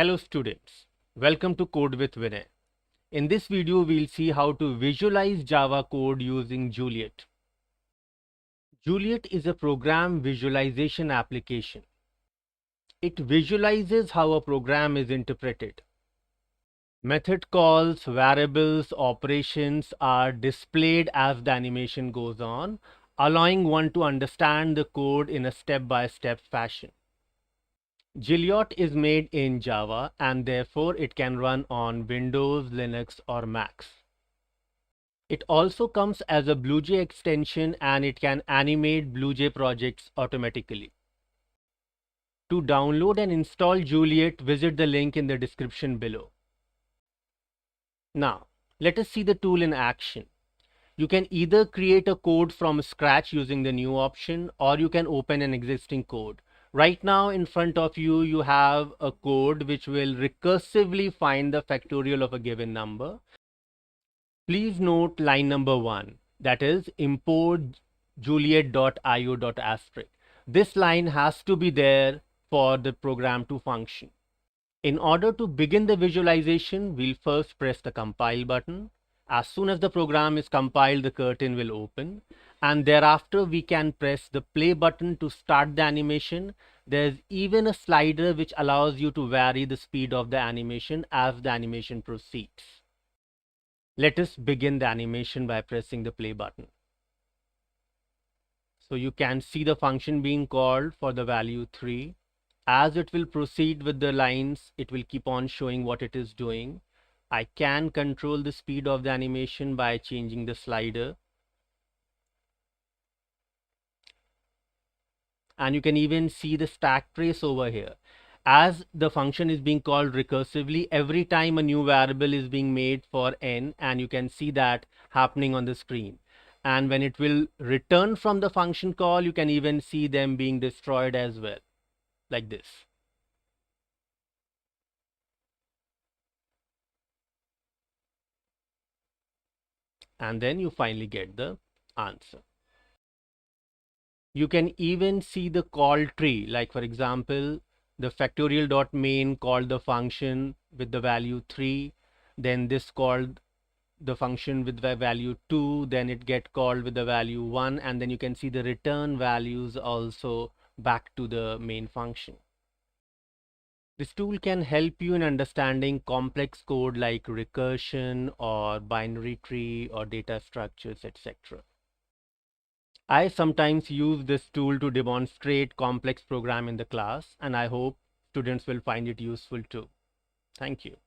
Hello students, welcome to Code with Vinay. In this video, we'll see how to visualize Java code using Juliet. Juliet is a program visualization application. It visualizes how a program is interpreted. Method calls, variables, operations are displayed as the animation goes on, allowing one to understand the code in a step-by-step fashion. Juliet is made in Java and therefore it can run on Windows, Linux or Macs. It also comes as a BlueJ extension and it can animate BlueJ projects automatically. To download and install Juliet, visit the link in the description below. Now, let us see the tool in action. You can either create a code from scratch using the new option, or you can open an existing code. Right now in front of you, you have a code which will recursively find the factorial of a given number. Please note line number 1, that is import juliet.io.asterisk. This line has to be there for the program to function. In order to begin the visualization, we'll first press the compile button. As soon as the program is compiled, the curtain will open, and thereafter we can press the play button to start the animation. There's even a slider which allows you to vary the speed of the animation as the animation proceeds. Let us begin the animation by pressing the play button. So you can see the function being called for the value 3. As it will proceed with the lines, it will keep on showing what it is doing. I can control the speed of the animation by changing the slider. And you can even see the stack trace over here. As the function is being called recursively, every time a new variable is being made for n, and you can see that happening on the screen. And when it will return from the function call, you can even see them being destroyed as well, like this. And then you finally get the answer. You can even see the call tree, like for example, the factorial.main called the function with the value 3, then this called the function with the value 2, then it get called with the value 1, and then you can see the return values also back to the main function. This tool can help you in understanding complex code like recursion or binary tree or data structures, etc. I sometimes use this tool to demonstrate complex program in the class, and I hope students will find it useful too. Thank you.